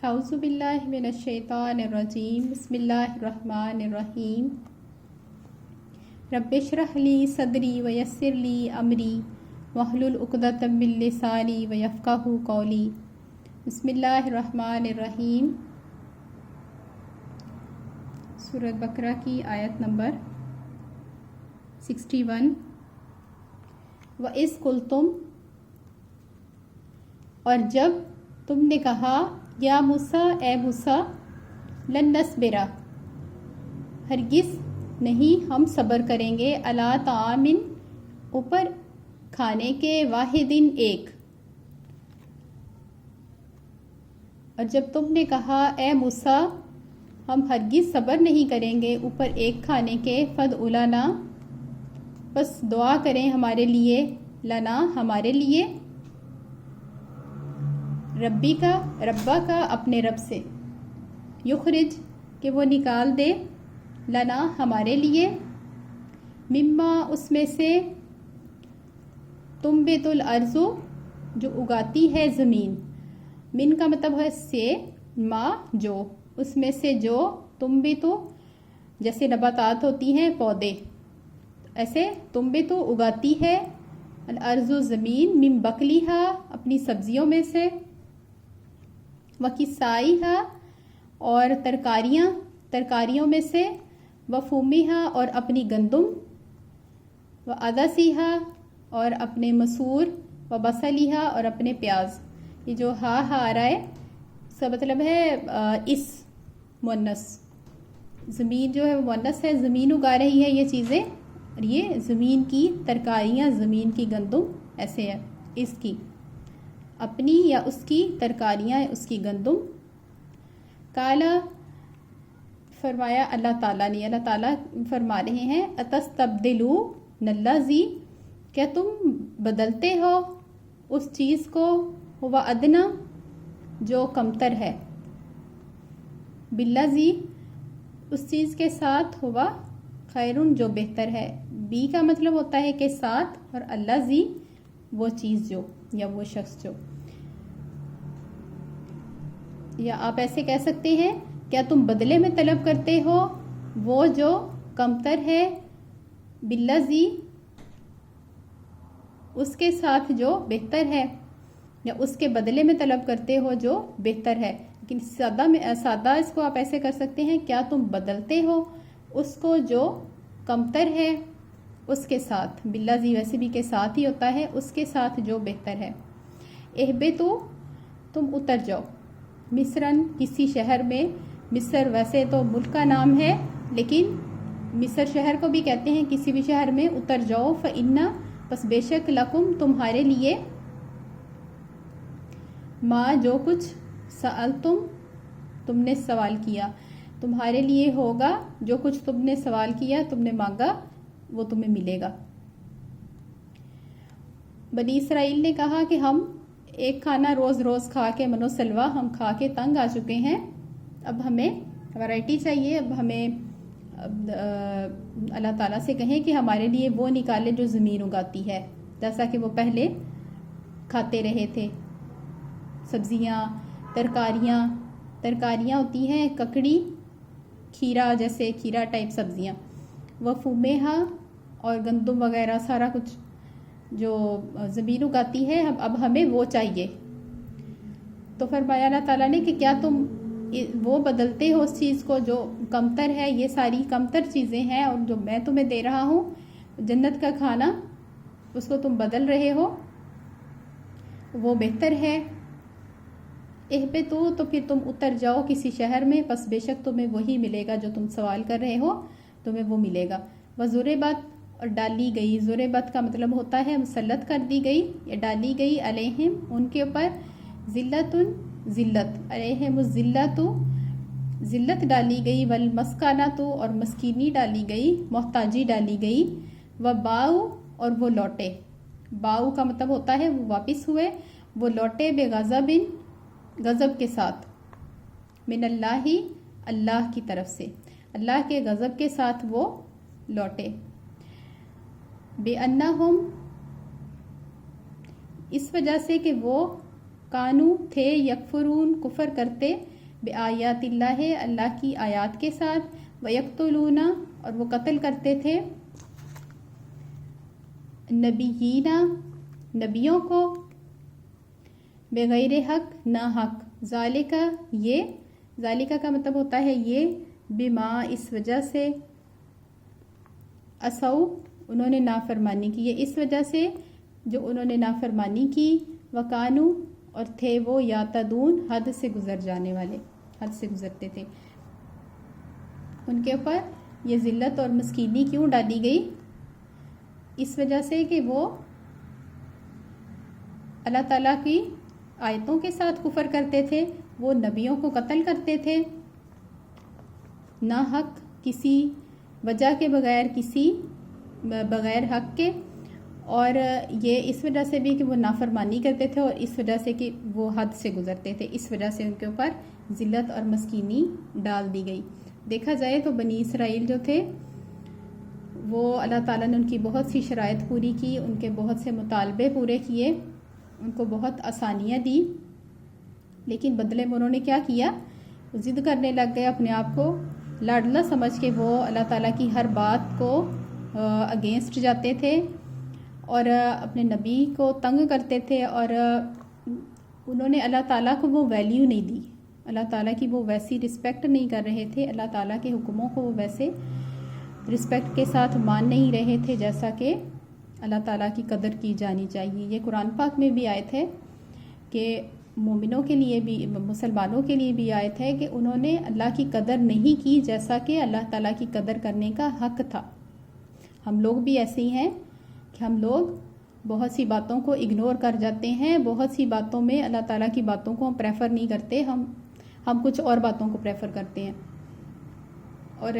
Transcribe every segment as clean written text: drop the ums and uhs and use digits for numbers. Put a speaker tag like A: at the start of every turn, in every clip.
A: اعوذ باللہ من الشیطان الرجیم بسم اللہ الرحمن الرحیم رب اشرح لی صدری ویسر لی امری واحلل عقدۃ من لسانی ویفقہوا قولی بسم اللہ الرحمن الرحیم۔ سورۃ بقرہ کی آیت نمبر 61۔ وَإِذْ قُلْتُمْ، اور جب تم نے کہا، یا موسیٰ، اے موسیٰ، لن نصبر، ہرگز نہیں ہم صبر کریں گے، علی طعام، اوپر کھانے کے، واحدن، ایک۔ اور جب تم نے کہا، اے موسیٰ، ہم ہرگز صبر نہیں کریں گے اوپر ایک کھانے کے، فادع لنا، بس دعا کریں ہمارے لیے، لنا، ہمارے لیے، ربا کا اپنے رب سے، یخرج، کہ وہ نکال دے، لنا، ہمارے لیے، مما، اس میں سے، تنبت الارض، جو اگاتی ہے زمین، من کا مطلب ہے سے، ما، جو، اس میں سے جو، تنبت، جیسے نباتات ہوتی ہیں پودے، ایسے تنبت اگاتی ہے، الارض زمین، من بقلیہا، اپنی سبزیوں میں سے، وکسائیہا، اور ترکاریوں میں سے، وفومیہا، اور اپنی گندم، وعدسیہا، اور اپنے مسور، وبصلیہا، اور اپنے پیاز۔ یہ جو ہا آ رہا ہے اس کا مطلب ہے اس مؤنث، زمین جو ہے وہ مؤنث ہے، زمین اگا رہی ہے یہ چیزیں، اور یہ زمین کی ترکاریاں، زمین کی گندم، ایسے ہے، اس کی، اپنی یا اس کی ترکاریاں، اس کی گندم۔ کالا، فرمایا اللہ تعالیٰ نے، اللہ تعالیٰ فرما رہے ہیں، اتستبدلون الذی، کیا تم بدلتے ہو اس چیز کو، ہوا ادنا، جو کمتر ہے، بالذی، اس چیز کے ساتھ، ہوا خیرن، جو بہتر ہے، بی کا مطلب ہوتا ہے کہ ساتھ، اور الذی، وہ چیز جو، یا وہ شخص جو، یا آپ ایسے کہہ سکتے ہیں، کیا تم بدلے میں طلب کرتے ہو وہ جو کمتر ہے، بالذی، اس کے ساتھ جو بہتر ہے، یا اس کے بدلے میں طلب کرتے ہو جو بہتر ہے، لیکن سادہ اس کو آپ ایسے کر سکتے ہیں، کیا تم بدلتے ہو اس کو جو کمتر ہے اس کے ساتھ، بالذی ویسے بھی کے ساتھ ہی ہوتا ہے، اس کے ساتھ جو بہتر ہے، اہبتو، تم اتر جاؤ، مصرن، کسی شہر میں، مصر ویسے تو ملک کا نام ہے لیکن مصر شہر کو بھی کہتے ہیں، کسی بھی شہر میں اتر جاؤ، فإن، پس بے شک، لکم، تمہارے لیے، ما، جو کچھ، سألتم، تم نے سوال کیا، تمہارے لیے ہوگا جو کچھ تم نے سوال کیا، تم نے مانگا، وہ تمہیں ملے گا۔ بنی اسرائیل نے کہا کہ ہم ایک کھانا روز روز کھا کے، منو سلوا، ہم کھا کے تنگ آ چکے ہیں، اب ہمیں ورائٹی چاہیے، اب ہمیں اللہ تعالیٰ سے کہیں کہ ہمارے لیے وہ نکالے جو زمین اگاتی ہے، جیسا کہ وہ پہلے کھاتے رہے تھے، سبزیاں، ترکاریاں ہوتی ہیں، ککڑی، کھیرا، جیسے کھیرا ٹائپ سبزیاں، وہ فومیہا، اور گندم وغیرہ، سارا کچھ جو زمین اگاتی ہے، اب ہمیں وہ چاہیے۔ تو فرمایا اللہ تعالیٰ نے کہ کیا تم وہ بدلتے ہو اس چیز کو جو کمتر ہے، یہ ساری کمتر چیزیں ہیں، اور جو میں تمہیں دے رہا ہوں جنت کا کھانا، اس کو تم بدل رہے ہو، وہ بہتر ہے۔ اہبتو، تو پھر تم اتر جاؤ کسی شہر میں، پس بے شک تمہیں وہی ملے گا جو تم سوال کر رہے ہو، تمہیں وہ ملے گا۔ وضربت، اور ڈالی گئی، ضربت کا مطلب ہوتا ہے مسلط کر دی گئی یا ڈالی گئی، علیہم، ان کے اوپر، ذلتن، ذلت، علیہم الذلت، ذلت ڈالی گئی، والمسکنۃ، اور مسکینی ڈالی گئی، محتاجی ڈالی گئی، وباؤ، اور وہ لوٹے، باؤ کا مطلب ہوتا ہے وہ واپس ہوئے، وہ لوٹے، بغضب، غضب کے ساتھ، من اللہ، اللہ کی طرف سے، اللہ کے غضب کے ساتھ وہ لوٹے، بِأَنَّهُمْ، اس وجہ سے کہ وہ کانو تھے یکفرون کفر کرتے بآیات اللہ اللہ کی آیات کے ساتھ ویقتلون اور وہ قتل کرتے تھے نبیین نبیوں کو بغیر حق نہ حق ذالکہ کا مطلب ہوتا ہے یہ بما اس وجہ سے اسو انہوں نے نافرمانی کی یہ اس وجہ سے جو انہوں نے نافرمانی کی وکانو اور تھے وہ یاتدون حد سے گزر جانے والے حد سے گزرتے تھے ان کے اوپر یہ ذلت اور مسکینی کیوں ڈالی گئی اس وجہ سے کہ وہ اللہ تعالیٰ کی آیتوں کے ساتھ کفر کرتے تھے وہ نبیوں کو قتل کرتے تھے نہ حق کسی وجہ کے بغیر حق کے اور یہ اس وجہ سے بھی کہ وہ نافرمانی کرتے تھے اور اس وجہ سے کہ وہ حد سے گزرتے تھے اس وجہ سے ان کے اوپر ذلت اور مسکینی ڈال دی گئی دیکھا جائے تو بنی اسرائیل جو تھے وہ اللہ تعالیٰ نے ان کی بہت سی شرائط پوری کی ان کے بہت سے مطالبے پورے کیے ان کو بہت آسانیاں دی لیکن بدلے میں انہوں نے کیا کیا ضد کرنے لگ گئے اپنے آپ کو لاڈلا سمجھ کے وہ اللہ تعالیٰ کی ہر بات کو اگینسٹ جاتے تھے اور اپنے نبی کو تنگ کرتے تھے اور انہوں نے اللہ تعالیٰ کو وہ ویلیو نہیں دی اللہ تعالیٰ کی وہ ویسی رسپیکٹ نہیں کر رہے تھے اللہ تعالیٰ کے حکموں کو وہ ویسے رسپیکٹ کے ساتھ مان نہیں رہے تھے جیسا کہ اللہ تعالیٰ کی قدر کی جانی چاہیے یہ قرآن پاک میں بھی آیت ہے کہ مومنوں کے لیے بھی مسلمانوں کے لیے بھی آیت ہے کہ انہوں نے اللہ کی قدر نہیں کی جیسا کہ اللہ تعالیٰ کی قدر کرنے کا حق تھا ہم لوگ بھی ایسے ہی ہیں کہ ہم لوگ بہت سی باتوں کو اگنور کر جاتے ہیں بہت سی باتوں میں اللہ تعالیٰ کی باتوں کو ہم پریفر نہیں کرتے ہم کچھ اور باتوں کو پریفر کرتے ہیں اور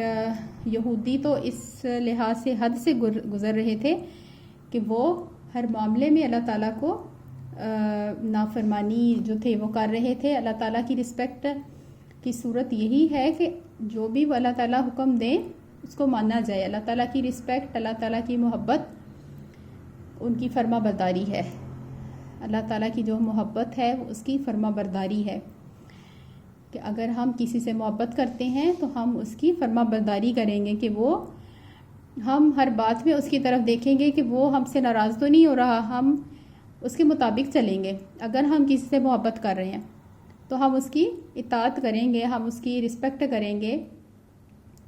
A: یہودی تو اس لحاظ سے حد سے گزر رہے تھے کہ وہ ہر معاملے میں اللہ تعالیٰ کو نافرمانی جو تھے وہ کر رہے تھے اللہ تعالیٰ کی رسپیکٹ کی صورت یہی ہے کہ جو بھی وہ اللہ تعالیٰ حکم دیں اس کو مانا جائے اللہ تعالیٰ کی رسپیکٹ اللہ تعالیٰ کی محبت ان کی فرما برداری ہے اللہ تعالیٰ کی جو محبت ہے وہ اس کی فرما برداری ہے کہ اگر ہم کسی سے محبت کرتے ہیں تو ہم اس کی فرما برداری کریں گے کہ وہ ہم ہر بات میں اس کی طرف دیکھیں گے کہ وہ ہم سے ناراض تو نہیں ہو رہا ہم اس کے مطابق چلیں گے اگر ہم کسی سے محبت کر رہے ہیں تو ہم اس کی اطاعت کریں گے ہم اس کی رسپیکٹ کریں گے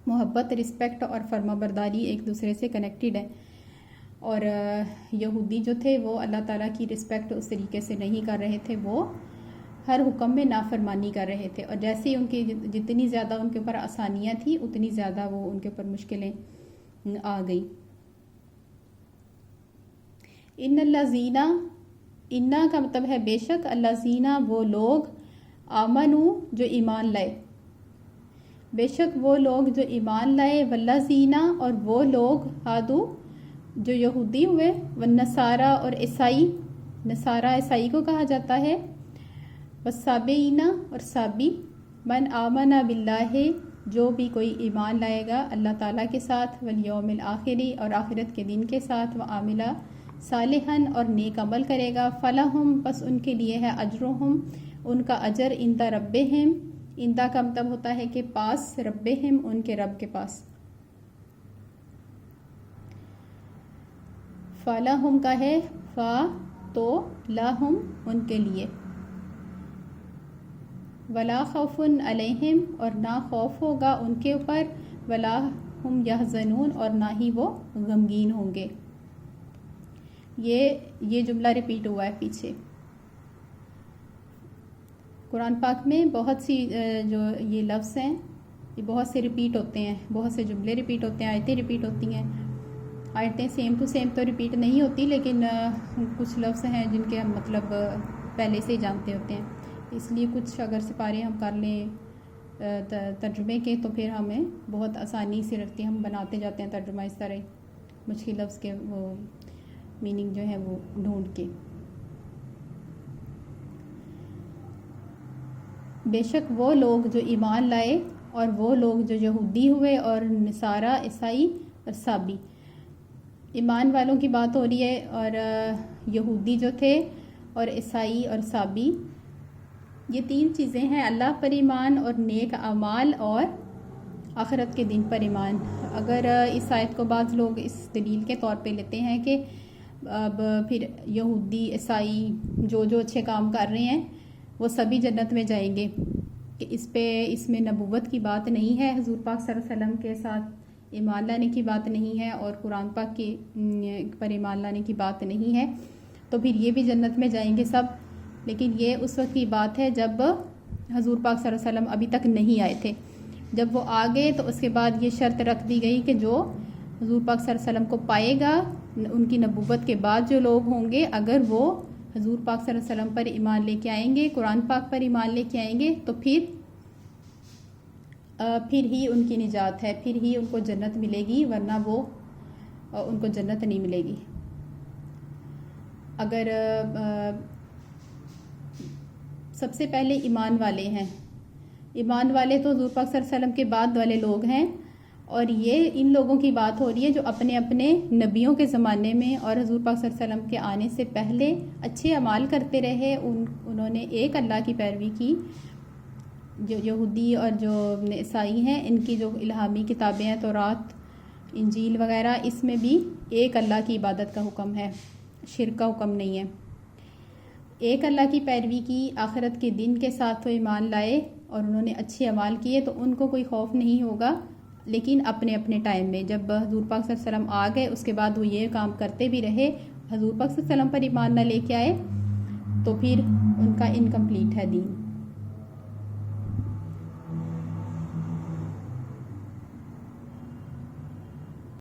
A: محبت رسپیکٹ اور فرما برداری ایک دوسرے سے کنیکٹڈ ہے اور یہودی جو تھے وہ اللہ تعالیٰ کی رسپیکٹ اس طریقے سے نہیں کر رہے تھے وہ ہر حکم میں نافرمانی کر رہے تھے اور جیسے ان کی جتنی زیادہ ان کے اوپر آسانیاں تھیں اتنی زیادہ وہ ان کے اوپر مشکلیں آ گئی ان الذین انا کا مطلب ہے بے شک الذین وہ لوگ آمنو جو ایمان لائے بے شک وہ لوگ جو ایمان لائے والذین اور وہ لوگ ہادو جو یہودی ہوئے والنصارى اور عیسائی نصارہ عیسائی کو کہا جاتا ہے والصابئین اور صابی من آمن باللہ جو بھی کوئی ایمان لائے گا اللہ تعالیٰ کے ساتھ والیوم الآخری اور آخرت کے دن کے ساتھ وعاملہ صالحاً اور نیک عمل کرے گا فلہم پس ان کے لیے ہے اجرہم ان کا اجر عند ربہم عند کا مطلب ہوتا ہے کہ پاس ربہم ان کے رب کے پاس فلہم کا ہے فا تو لہم ان کے لیے ولا خوف علیہم اور نہ خوف ہوگا ان کے اوپر ولا ہم یحزنون اور نہ ہی وہ غمگین ہوں گے یہ جملہ ریپیٹ ہوا ہے پیچھے قرآن پاک میں بہت سی جو یہ لفظ ہیں یہ بہت سے ریپیٹ ہوتے ہیں بہت سے جملے ریپیٹ ہوتے ہیں آیتیں ریپیٹ ہوتی ہیں آیتیں سیم ٹو سیم تو ریپیٹ نہیں ہوتی لیکن کچھ لفظ ہیں جن کے ہم مطلب پہلے سے ہی جانتے ہوتے ہیں اس لیے کچھ اگر سپارے ہم کر لیں ترجمے کے تو پھر ہمیں بہت آسانی سے رکھتے ہیں ہم بناتے جاتے ہیں ترجمہ اس طرح مشکل لفظ کے وہ میننگ جو ہے وہ ڈھونڈ کے بے شک وہ لوگ جو ایمان لائے اور وہ لوگ جو یہودی ہوئے اور نصارہ عیسائی اور صابی ایمان والوں کی بات ہو رہی ہے اور یہودی جو تھے اور عیسائی اور صابی یہ 3 چیزیں ہیں، اللہ پر ایمان اور نیک اعمال اور آخرت کے دن پر ایمان۔ اگر اس آیت کو بعض لوگ اس دلیل کے طور پہ لیتے ہیں کہ اب پھر یہودی عیسائی جو اچھے کام کر رہے ہیں وہ سبھی جنت میں جائیں گے، کہ اس میں نبوت کی بات نہیں ہے، حضور پاک صلی اللہ علیہ وسلم کے ساتھ ایمان لانے کی بات نہیں ہے اور قرآن پاک کی پر ایمان لانے کی بات نہیں ہے، تو پھر یہ بھی جنت میں جائیں گے سب۔ لیکن یہ اس وقت کی بات ہے جب حضور پاک صلی اللہ علیہ وسلم ابھی تک نہیں آئے تھے۔ جب وہ آ گئے تو اس کے بعد یہ شرط رکھ دی گئی کہ جو حضور پاک صلی اللہ علیہ وسلم کو پائے گا، ان کی نبوت کے بعد جو لوگ ہوں گے، اگر وہ حضور پاک صلی اللہ علیہ وسلم پر ایمان لے کے آئیں گے، قرآن پاک پر ایمان لے کے آئیں گے، تو پھر ہی ان کی نجات ہے، پھر ہی ان کو جنت ملے گی، ورنہ وہ ان کو جنت نہیں ملے گی۔ اگر سب سے پہلے ایمان والے ہیں، ایمان والے تو حضور پاک صلی اللہ علیہ وسلم کے بعد والے لوگ ہیں، اور یہ ان لوگوں کی بات ہو رہی ہے جو اپنے اپنے نبیوں کے زمانے میں اور حضور پاک صلی اللہ علیہ وسلم کے آنے سے پہلے اچھے اعمال کرتے رہے، انہوں نے ایک اللہ کی پیروی کی۔ جو یہودی اور جو عیسائی ہیں، ان کی جو الہامی کتابیں ہیں، تورات، انجیل وغیرہ، اس میں بھی ایک اللہ کی عبادت کا حکم ہے، شرک کا حکم نہیں ہے۔ ایک اللہ کی پیروی کی، آخرت کے دن کے ساتھ وہ ایمان لائے اور انہوں نے اچھے اعمال کیے، تو ان کو کوئی خوف نہیں ہوگا۔ لیکن اپنے اپنے ٹائم میں جب حضور پاک صلی اللہ علیہ وسلم آ گئے، اس کے بعد وہ یہ کام کرتے بھی رہے، حضور پاک صلی اللہ علیہ وسلم پر ایمان نہ لے کے آئے، تو پھر ان کا انکمپلیٹ ہے دین۔